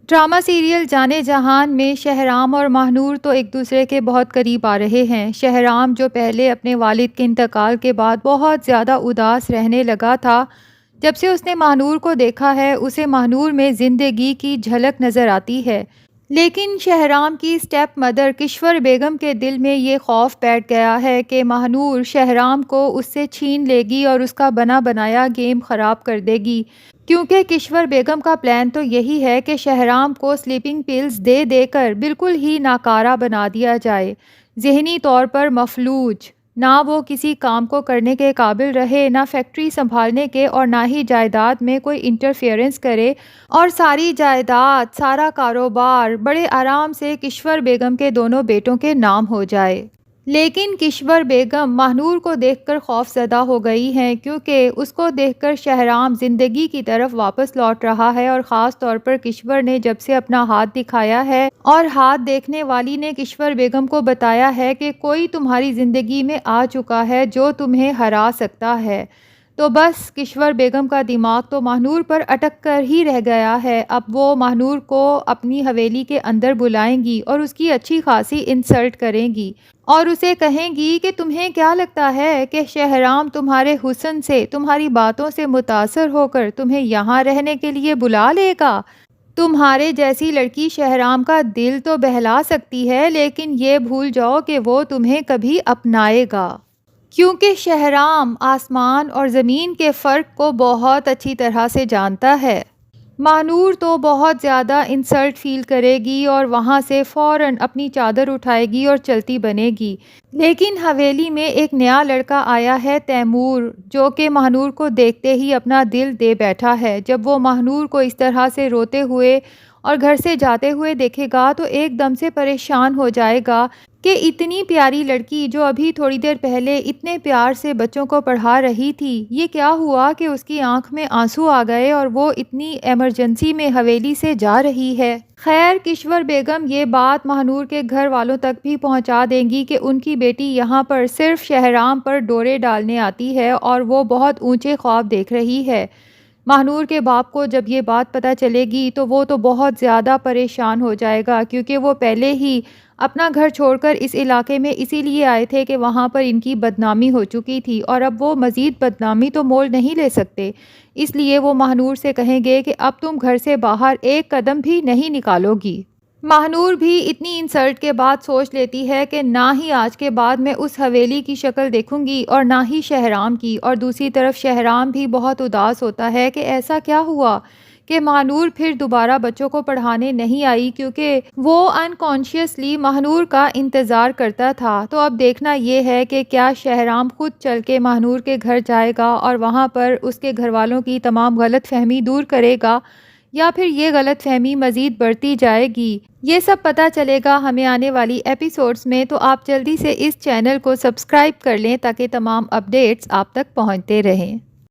Drama serial جانے جہان میں شہرام اور ماہنور تو ایک دوسرے کے بہت قریب آ رہے ہیں۔ شہرام جو پہلے اپنے والد کے انتقال کے بعد بہت زیادہ اداس رہنے لگا تھا، جب سے اس نے ماہنور کو دیکھا ہے اسے ماہنور میں زندگی کی جھلک نظر آتی ہے۔ لیکن شہرام کی اسٹیپ مدر کشور بیگم کے دل میں یہ خوف بیٹھ گیا ہے کہ ماہنور شہرام کو اس سے چھین لے گی اور اس کا بنا بنایا گیم خراب کر دے گی، کیونکہ کشور بیگم کا پلان تو یہی ہے کہ شہرام کو سلیپنگ پلز دے دے کر بالکل ہی ناکارہ بنا دیا جائے، ذہنی طور پر مفلوج، نہ وہ کسی کام کو کرنے کے قابل رہے، نہ فیکٹری سنبھالنے کے، اور نہ ہی جائیداد میں کوئی انٹرفیئرنس کرے، اور ساری جائیداد، سارا کاروبار بڑے آرام سے کشور بیگم کے دونوں بیٹوں کے نام ہو جائے۔ لیکن کشور بیگم ماہنور کو دیکھ کر خوف زدہ ہو گئی ہیں، کیونکہ اس کو دیکھ کر شہرام زندگی کی طرف واپس لوٹ رہا ہے، اور خاص طور پر کشور نے جب سے اپنا ہاتھ دکھایا ہے اور ہاتھ دیکھنے والی نے کشور بیگم کو بتایا ہے کہ کوئی تمہاری زندگی میں آ چکا ہے جو تمہیں ہرا سکتا ہے، تو بس کشور بیگم کا دماغ تو ماہنور پر اٹک کر ہی رہ گیا ہے۔ اب وہ ماہنور کو اپنی حویلی کے اندر بلائیں گی اور اس کی اچھی خاصی انسلٹ کریں گی، اور اسے کہیں گی کہ تمہیں کیا لگتا ہے کہ شہرام تمہارے حسن سے، تمہاری باتوں سے متاثر ہو کر تمہیں یہاں رہنے کے لیے بلا لے گا؟ تمہارے جیسی لڑکی شہرام کا دل تو بہلا سکتی ہے، لیکن یہ بھول جاؤ کہ وہ تمہیں کبھی اپنائے گا، کیونکہ شہرام آسمان اور زمین کے فرق کو بہت اچھی طرح سے جانتا ہے۔ ماہنور تو بہت زیادہ انسلٹ فیل کرے گی اور وہاں سے فوراً اپنی چادر اٹھائے گی اور چلتی بنے گی۔ لیکن حویلی میں ایک نیا لڑکا آیا ہے، تیمور، جو کہ ماہنور کو دیکھتے ہی اپنا دل دے بیٹھا ہے۔ جب وہ ماہنور کو اس طرح سے روتے ہوئے اور گھر سے جاتے ہوئے دیکھے گا تو ایک دم سے پریشان ہو جائے گا کہ اتنی پیاری لڑکی جو ابھی تھوڑی دیر پہلے اتنے پیار سے بچوں کو پڑھا رہی تھی، یہ کیا ہوا کہ اس کی آنکھ میں آنسو آ گئے اور وہ اتنی ایمرجنسی میں حویلی سے جا رہی ہے۔ خیر، کشور بیگم یہ بات ماہنور کے گھر والوں تک بھی پہنچا دیں گی کہ ان کی بیٹی یہاں پر صرف شہرام پر ڈورے ڈالنے آتی ہے اور وہ بہت اونچے خواب دیکھ رہی ہے۔ ماہنور کے باپ کو جب یہ بات پتہ چلے گی تو وہ تو بہت زیادہ پریشان ہو جائے گا، کیونکہ وہ پہلے ہی اپنا گھر چھوڑ کر اس علاقے میں اسی لیے آئے تھے کہ وہاں پر ان کی بدنامی ہو چکی تھی، اور اب وہ مزید بدنامی تو مول نہیں لے سکتے، اس لیے وہ ماہنور سے کہیں گے کہ اب تم گھر سے باہر ایک قدم بھی نہیں نکالو گی۔ ماہنور بھی اتنی انسلٹ کے بعد سوچ لیتی ہے کہ نہ ہی آج کے بعد میں اس حویلی کی شکل دیکھوں گی اور نہ ہی شہرام کی، اور دوسری طرف شہرام بھی بہت اداس ہوتا ہے کہ ایسا کیا ہوا کہ ماہنور پھر دوبارہ بچوں کو پڑھانے نہیں آئی، کیونکہ وہ انکانشیسلی ماہنور کا انتظار کرتا تھا۔ تو اب دیکھنا یہ ہے کہ کیا شہرام خود چل کے ماہنور کے گھر جائے گا اور وہاں پر اس کے گھر والوں کی تمام غلط فہمی دور کرے گا، یا پھر یہ غلط فہمی مزید بڑھتی جائے گی۔ یہ سب پتہ چلے گا ہمیں آنے والی ایپیسوڈز میں، تو آپ جلدی سے اس چینل کو سبسکرائب کر لیں تاکہ تمام اپڈیٹس آپ تک پہنچتے رہیں۔